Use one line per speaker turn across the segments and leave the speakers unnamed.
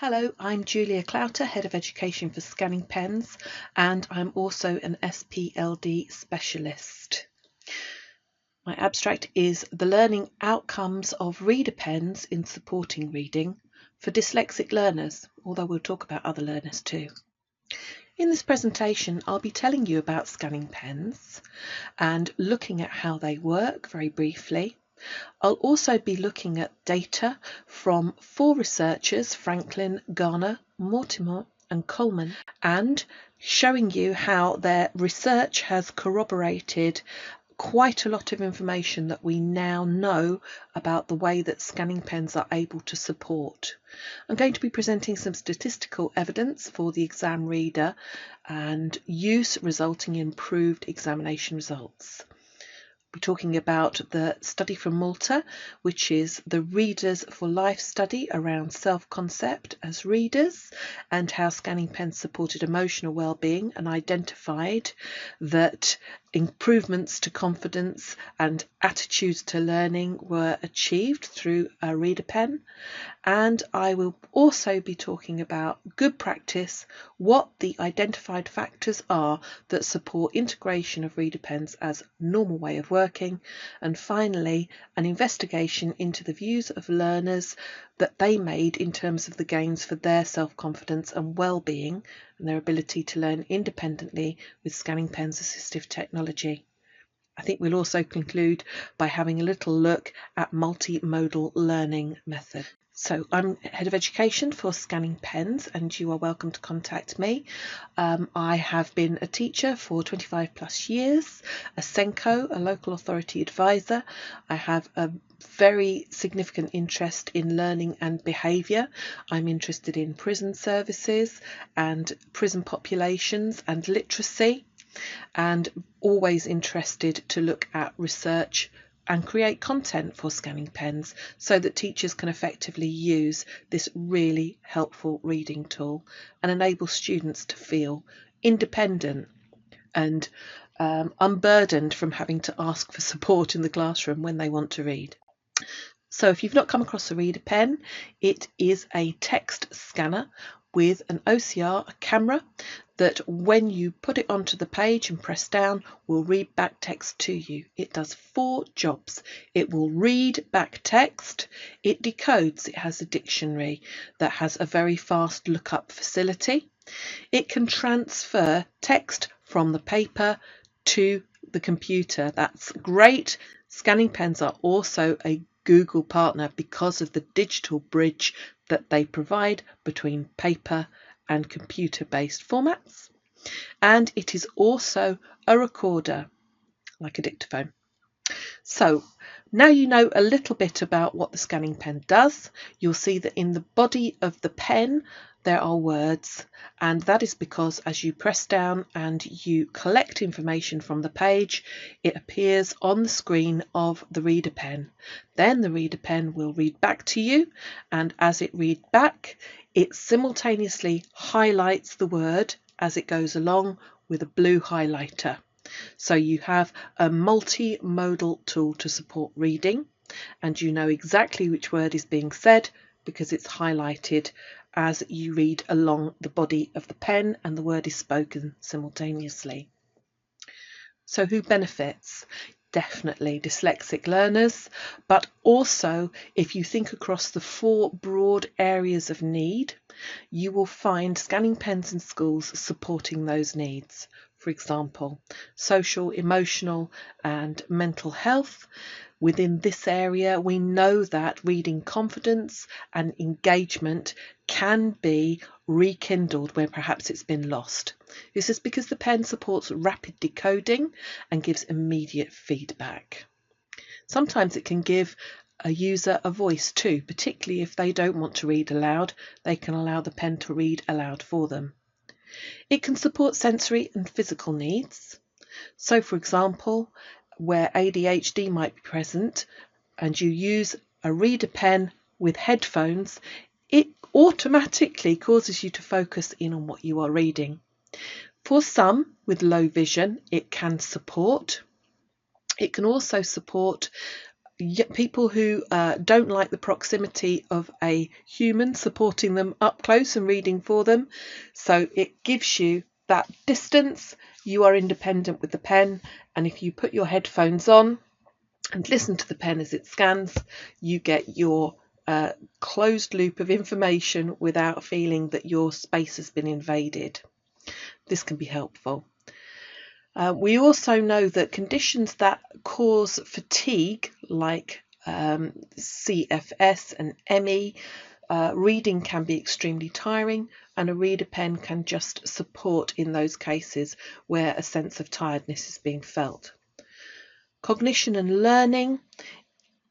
Hello, I'm Julia Clouter, Head of Education for Scanning Pens, and I'm also an SPLD specialist. My abstract is the learning outcomes of reader pens in supporting reading for dyslexic learners, although we'll talk about other learners too. In this presentation, I'll be telling you about scanning pens and looking at how they work very briefly. I'll also be looking at data from 4 researchers, Franklin, Garner, Mortimore and Coleman, and showing you how their research has corroborated quite a lot of information that we now know about the way that scanning pens are able to support. I'm going to be presenting some statistical evidence for the exam reader and use resulting in improved examination results. We're talking about the study from Malta, which is the Readers for Life study around self-concept as readers and how scanning pens supported emotional well-being and identified that improvements to confidence and attitudes to learning were achieved through a reader pen. And I will also be talking about good practice, what the identified factors are that support integration of reader pens as a normal way of working, and finally an investigation into the views of learners that they made in terms of the gains for their self-confidence and well-being and their ability to learn independently with scanning pens assistive technology. I think we'll also conclude by having a little look at multimodal learning method. So I'm Head of Education for Scanning Pens and you are welcome to contact me. I have been a teacher for 25 plus years, a SENCO, a local authority advisor. I have a very significant interest in learning and behaviour. I'm interested in prison services and prison populations and literacy, and always interested to look at research and create content for scanning pens so that teachers can effectively use this really helpful reading tool and enable students to feel independent and unburdened from having to ask for support in the classroom when they want to read. So if you've not come across a reader pen, it is a text scanner with an OCR, a camera, that when you put it onto the page and press down will read back text to you. It does 4 jobs. It will read back text, it decodes, it has a dictionary that has a very fast lookup facility. It can transfer text from the paper to the computer. That's great. Scanning pens are also a Google partner because of the digital bridge that they provide between paper and computer-based formats. And it is also a recorder, like a dictaphone. So now you know a little bit about what the scanning pen does. You'll see that in the body of the pen there are words, and that is because as you press down and you collect information from the page, it appears on the screen of the reader pen. Then the reader pen will read back to you, and as it reads back, it simultaneously highlights the word as it goes along with a blue highlighter. So you have a multimodal tool to support reading, and you know exactly which word is being said because it's highlighted as you read along the body of the pen and the word is spoken simultaneously. So who benefits? Definitely dyslexic learners, but also if you think across the 4 broad areas of need, you will find scanning pens in schools supporting those needs. For example, social, emotional and mental health. Within this area, we know that reading confidence and engagement can be rekindled where perhaps it's been lost. This is because the pen supports rapid decoding and gives immediate feedback. Sometimes it can give a user a voice too, particularly if they don't want to read aloud, they can allow the pen to read aloud for them. It can support sensory and physical needs. So for example, where ADHD might be present and you use a reader pen with headphones, it automatically causes you to focus in on what you are reading. For some with low vision, it can support. It can also support people who don't like the proximity of a human supporting them up close and reading for them. So it gives you that distance. You are independent with the pen, and if you put your headphones on and listen to the pen as it scans, you get your closed loop of information without feeling that your space has been invaded. This can be helpful. We also know that conditions that cause fatigue, like CFS and ME, reading can be extremely tiring, and a ReaderPen can just support in those cases where a sense of tiredness is being felt. Cognition and learning,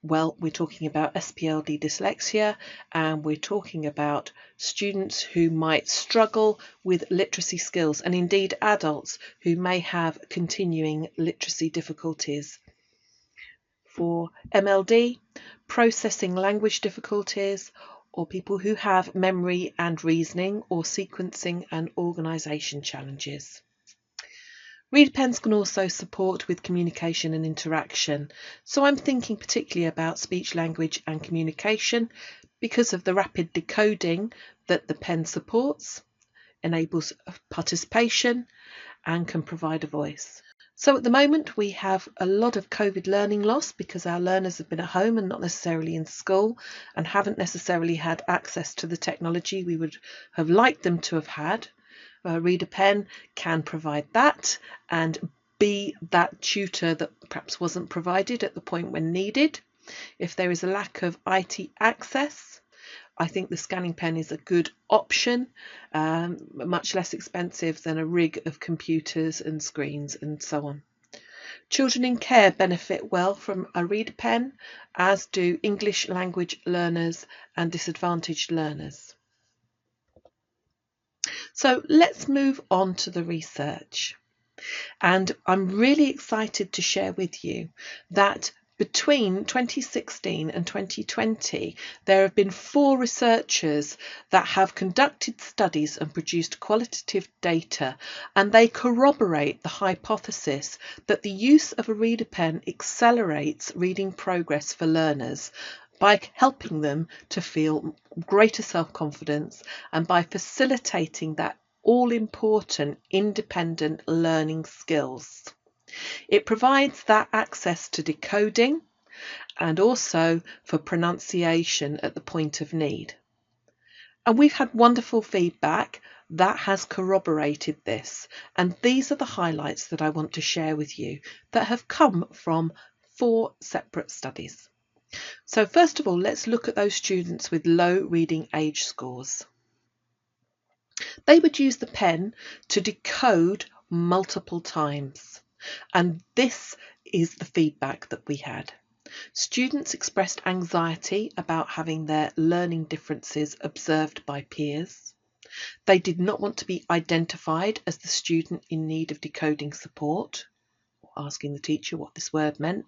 well, we're talking about SPLD dyslexia, and we're talking about students who might struggle with literacy skills, and indeed adults who may have continuing literacy difficulties. For MLD, processing language difficulties, or people who have memory and reasoning or sequencing and organisation challenges. ReaderPens can also support with communication and interaction, so I'm thinking particularly about speech, language and communication because of the rapid decoding that the pen supports, enables participation and can provide a voice. So at the moment we have a lot of COVID learning loss because our learners have been at home and not necessarily in school and haven't necessarily had access to the technology we would have liked them to have had. ReaderPen can provide that and be that tutor that perhaps wasn't provided at the point when needed. If there is a lack of IT access, I think the scanning pen is a good option, much less expensive than a rig of computers and screens and so on. Children in care benefit well from a ReaderPen, as do English language learners and disadvantaged learners. So let's move on to the research. And I'm really excited to share with you that between 2016 and 2020, there have been 4 researchers that have conducted studies and produced qualitative data, and they corroborate the hypothesis that the use of a ReaderPen accelerates reading progress for learners by helping them to feel greater self-confidence and by facilitating that all-important independent learning skills. It provides that access to decoding and also for pronunciation at the point of need. And we've had wonderful feedback that has corroborated this, and these are the highlights that I want to share with you that have come from 4 separate studies. So first of all, let's look at those students with low reading age scores. They would use the pen to decode multiple times, and this is the feedback that we had. Students expressed anxiety about having their learning differences observed by peers. They did not want to be identified as the student in need of decoding support, or asking the teacher what this word meant,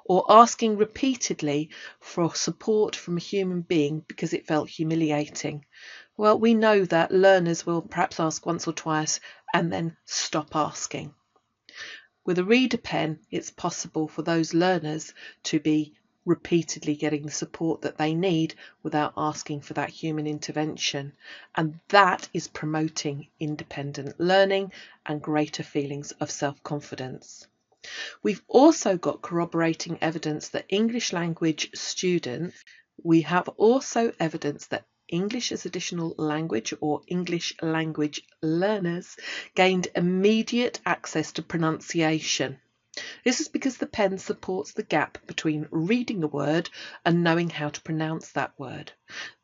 or asking repeatedly for support from a human being because it felt humiliating. Well, we know that learners will perhaps ask once or twice and then stop asking. With a ReaderPen, it's possible for those learners to be repeatedly getting the support that they need without asking for that human intervention, and that is promoting independent learning and greater feelings of self-confidence. We've also got corroborating evidence that English language students, we have also evidence that English as additional language or English language learners gained immediate access to pronunciation. This is because the pen supports the gap between reading a word and knowing how to pronounce that word.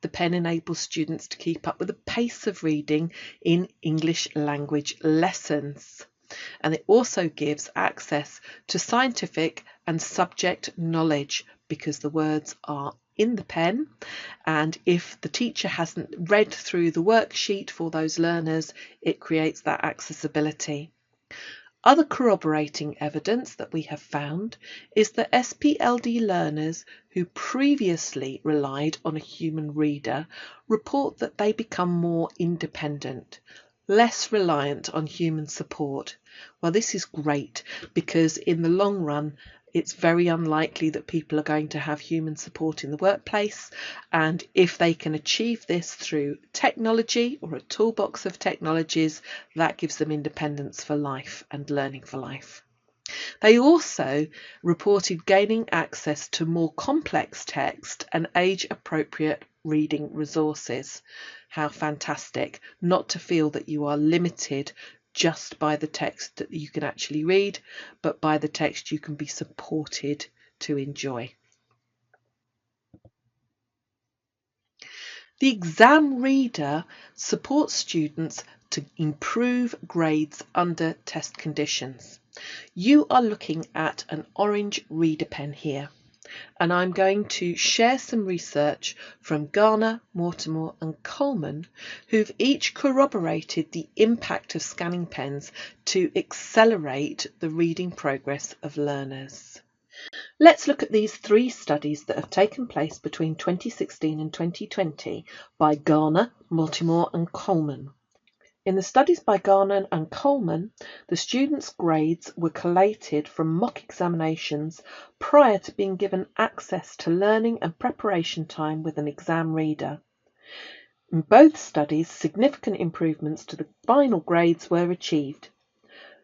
The pen enables students to keep up with the pace of reading in English language lessons. And it also gives access to scientific and subject knowledge because the words are in the pen, and if the teacher hasn't read through the worksheet for those learners, it creates that accessibility. Other corroborating evidence that we have found is that SPLD learners who previously relied on a human reader report that they become more independent, less reliant on human support. Well, this is great because in the long run, it's very unlikely that people are going to have human support in the workplace, and if they can achieve this through technology or a toolbox of technologies, that gives them independence for life and learning for life. They also reported gaining access to more complex text and age-appropriate reading resources. How fantastic not to feel that you are limited just by the text that you can actually read, but by the text you can be supported to enjoy. The exam reader supports students to improve grades under test conditions. You are looking at an orange ReaderPen here, and I'm going to share some research from Garner, Mortimore and Coleman, who've each corroborated the impact of scanning pens to accelerate the reading progress of learners. Let's look at these 3 studies that have taken place between 2016 and 2020 by Garner, Mortimore and Coleman. In the studies by Garner and Coleman, the students' grades were collated from mock examinations prior to being given access to learning and preparation time with an exam reader. In both studies, significant improvements to the final grades were achieved.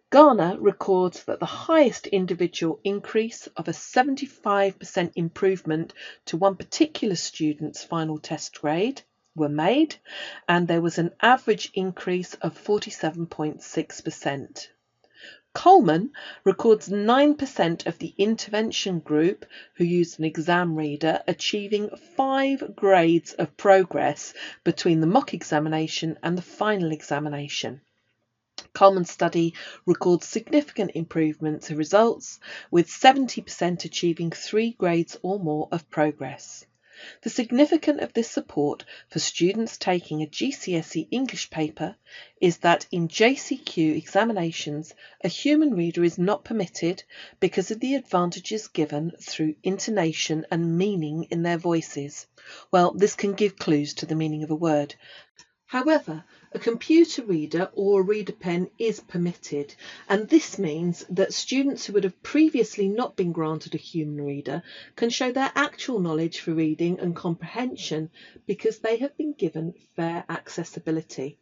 Garner records that the highest individual increase of a 75% improvement to one particular student's final test grade were made, and there was an average increase of 47.6%. Coleman records 9% of the intervention group who used an exam reader achieving 5 grades of progress between the mock examination and the final examination. Coleman's study records significant improvements in results, with 70% achieving 3 grades or more of progress. The significance of this support for students taking a GCSE English paper is that in JCQ examinations, a human reader is not permitted because of the advantages given through intonation and meaning in their voices. Well, this can give clues to the meaning of a word. However, a computer reader or a ReaderPen is permitted, and this means that students who would have previously not been granted a human reader can show their actual knowledge for reading and comprehension because they have been given fair accessibility.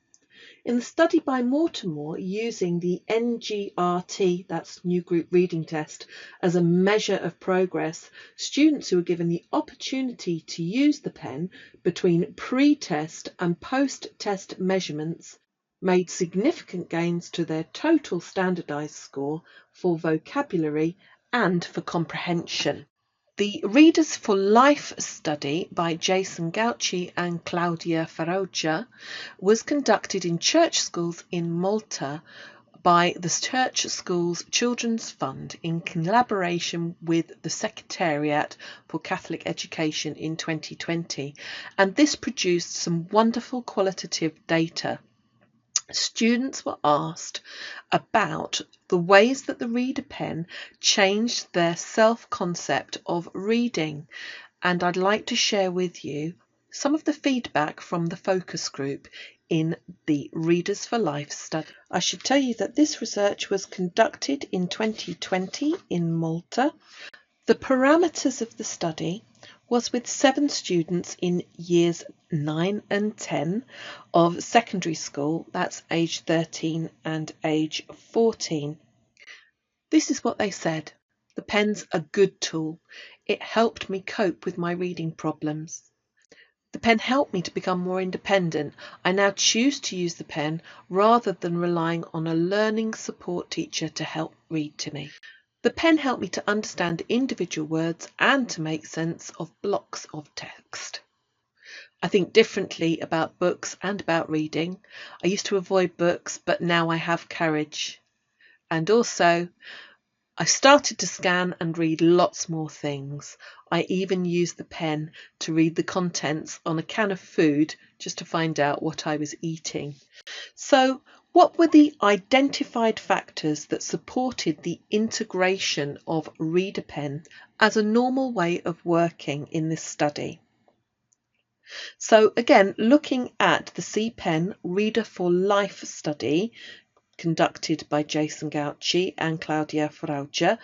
In the study by Mortimore, using the NGRT, that's New Group Reading Test, as a measure of progress, students who were given the opportunity to use the pen between pre-test and post-test measurements made significant gains to their total standardised score for vocabulary and for comprehension. The Readers for Life study by Jason Gauci and Claudia Farrugia was conducted in church schools in Malta by the Church Schools Children's Fund in collaboration with the Secretariat for Catholic Education in 2020, and this produced some wonderful qualitative data. Students were asked about the ways that the ReaderPen changed their self-concept of reading, and I'd like to share with you some of the feedback from the focus group in the Readers for Life study. I should tell you that this research was conducted in 2020 in Malta. The parameters of the study was with 7 students in years 9 and 10 of secondary school, that's age 13 and age 14. This is what they said. The pen's a good tool. It helped me cope with my reading problems. The pen helped me to become more independent. I now choose to use the pen rather than relying on a learning support teacher to help read to me. The pen helped me to understand individual words and to make sense of blocks of text. I think differently about books and about reading. I used to avoid books, but now I have courage. And also, I started to scan and read lots more things. I even used the pen to read the contents on a can of food just to find out what I was eating. So, what were the identified factors that supported the integration of ReaderPen as a normal way of working in this study? So again, looking at the C-Pen Reader for Life study conducted by Jason Gauci and Claudia Farrugia,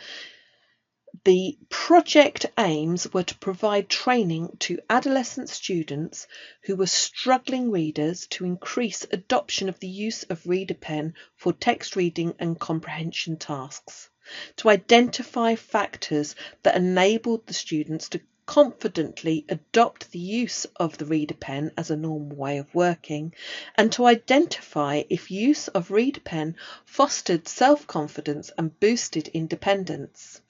The project aims were to provide training to adolescent students who were struggling readers to increase adoption of the use of ReaderPen for text reading and comprehension tasks, to identify factors that enabled the students to confidently adopt the use of the ReaderPen as a normal way of working, and to identify if use of ReaderPen fostered self-confidence and boosted independence.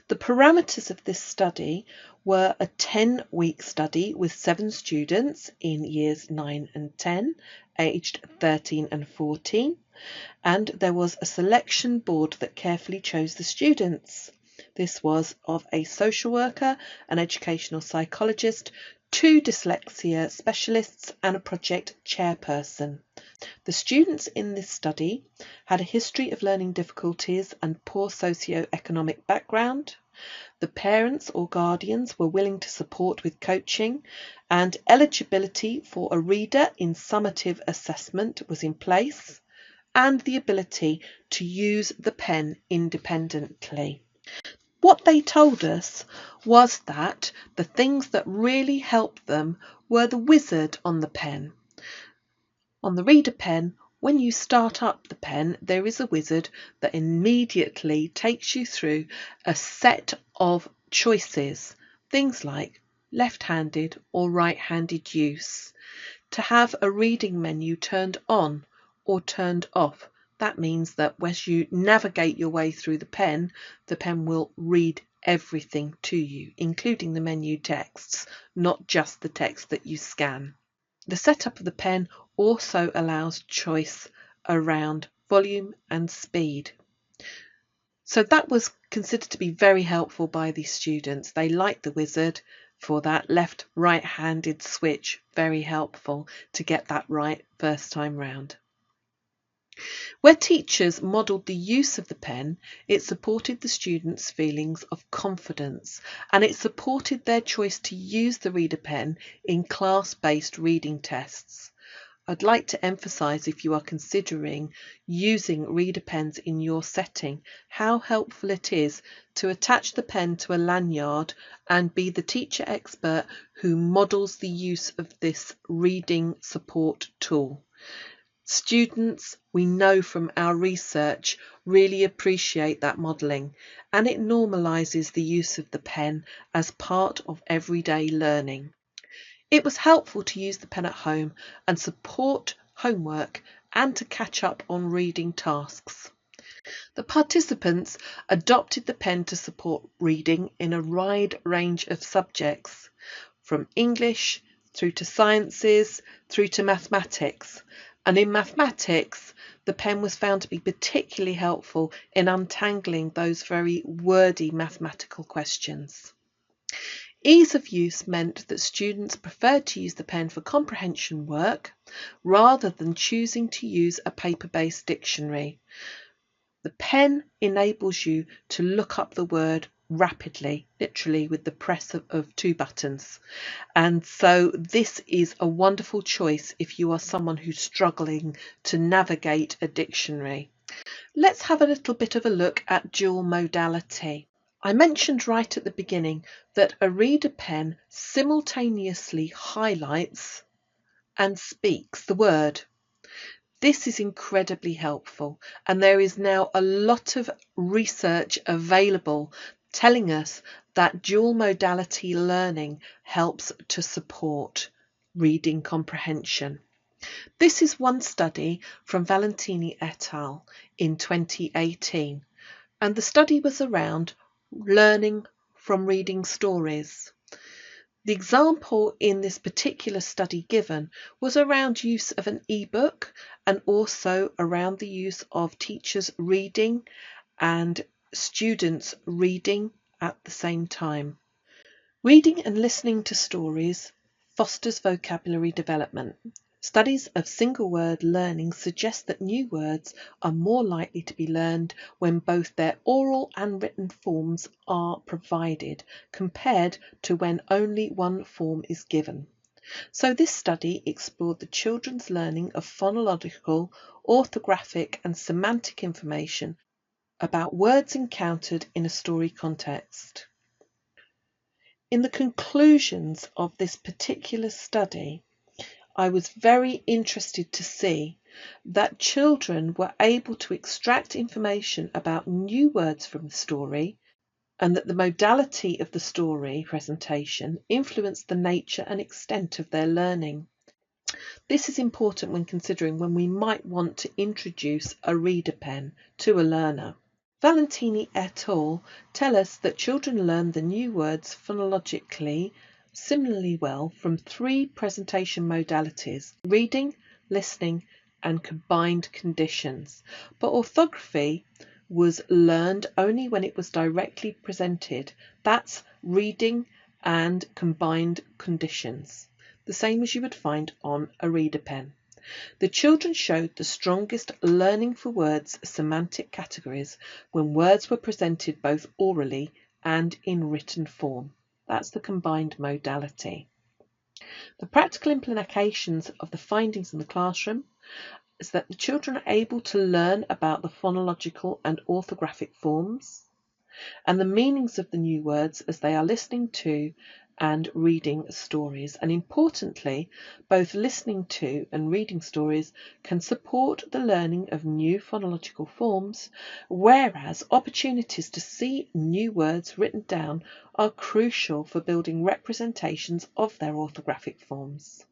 The parameters of this study were a 10-week study with 7 students in years 9 and 10, aged 13 and 14, and there was a selection board that carefully chose the students. This was of a social worker, an educational psychologist, 2 dyslexia specialists and a project chairperson. The students in this study had a history of learning difficulties and poor socio-economic background. The parents or guardians were willing to support with coaching, and eligibility for a reader in summative assessment was in place, and the ability to use the pen independently. What they told us was that the things that really helped them were the wizard on the pen. On the ReaderPen, when you start up the pen, there is a wizard that immediately takes you through a set of choices, things like left-handed or right-handed use. To have a reading menu turned on or turned off, that means that as you navigate your way through the pen will read everything to you, including the menu texts, not just the text that you scan. The setup of the pen also allows choice around volume and speed. So that was considered to be very helpful by these students. They liked the wizard for that left-right-handed switch, very helpful to get that right first time round. Where teachers modelled the use of the pen, it supported the students' feelings of confidence, and it supported their choice to use the ReaderPen in class-based reading tests. I'd like to emphasise, if you are considering using ReaderPens in your setting, how helpful it is to attach the pen to a lanyard and be the teacher expert who models the use of this reading support tool. Students, we know from our research, really appreciate that modelling, and it normalises the use of the pen as part of everyday learning. It was helpful to use the pen at home and support homework and to catch up on reading tasks. The participants adopted the pen to support reading in a wide range of subjects, from English through to sciences through to mathematics. And in mathematics, the pen was found to be particularly helpful in untangling those very wordy mathematical questions. Ease of use meant that students preferred to use the pen for comprehension work rather than choosing to use a paper-based dictionary. The pen enables you to look up the word rapidly, literally with the press of 2 buttons. And so this is a wonderful choice if you are someone who's struggling to navigate a dictionary. Let's have a little bit of a look at dual modality. I mentioned right at the beginning that a ReaderPen simultaneously highlights and speaks the word. This is incredibly helpful, and there is now a lot of research available telling us that dual modality learning helps to support reading comprehension. This is one study from Valentini et al. In 2018, and the study was around learning from reading stories. The example in this particular study given was around use of an e-book and also around the use of teachers reading and students reading at the same time. Reading and listening to stories fosters vocabulary development. Studies of single word learning suggest that new words are more likely to be learned when both their oral and written forms are provided, compared to when only one form is given. So this study explored the children's learning of phonological, orthographic and semantic information about words encountered in a story context. In the conclusions of this particular study, I was very interested to see that children were able to extract information about new words from the story, and that the modality of the story presentation influenced the nature and extent of their learning. This is important when considering when we might want to introduce a ReaderPen to a learner. Valentini et al. Tell us that children learn the new words phonologically similarly well from 3 presentation modalities: reading, listening, and combined conditions. But orthography was learned only when it was directly presented. That's reading and combined conditions, the same as you would find on a ReaderPen. The children showed the strongest learning for words semantic categories when words were presented both orally and in written form. That's the combined modality. The practical implications of the findings in the classroom is that the children are able to learn about the phonological and orthographic forms and the meanings of the new words as they are listening to and reading stories. And importantly, both listening to and reading stories can support the learning of new phonological forms, whereas opportunities to see new words written down are crucial for building representations of their orthographic forms.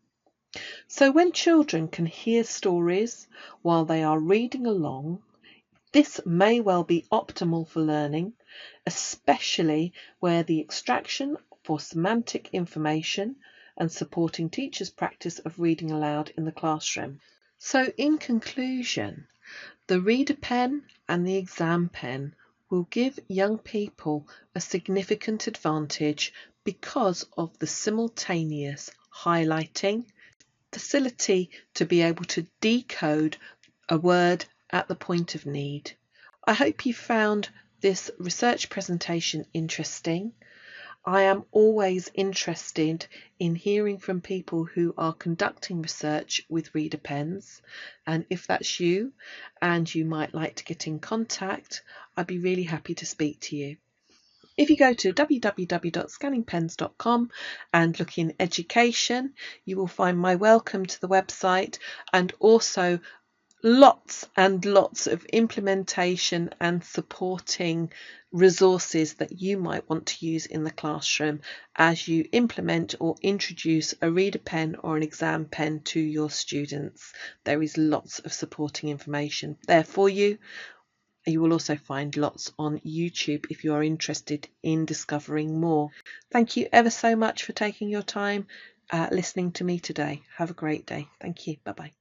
So when children can hear stories while they are reading along, this may well be optimal for learning, especially where the extraction for semantic information and supporting teachers' practice of reading aloud in the classroom. So in conclusion, the ReaderPen and the exam pen will give young people a significant advantage because of the simultaneous highlighting, facility to be able to decode a word at the point of need. I hope you found this research presentation interesting. I am always interested in hearing from people who are conducting research with ReaderPens, and if that's you and you might like to get in contact, I'd be really happy to speak to you. If you go to www.scanningpens.com and look in education, you will find my welcome to the website and also lots and lots of implementation and supporting resources that you might want to use in the classroom as you implement or introduce a ReaderPen or an exam pen to your students. There is lots of supporting information there for you. You will also find lots on YouTube if you are interested in discovering more. Thank you ever so much for taking your time listening to me today. Have a great day. Thank you. Bye-bye.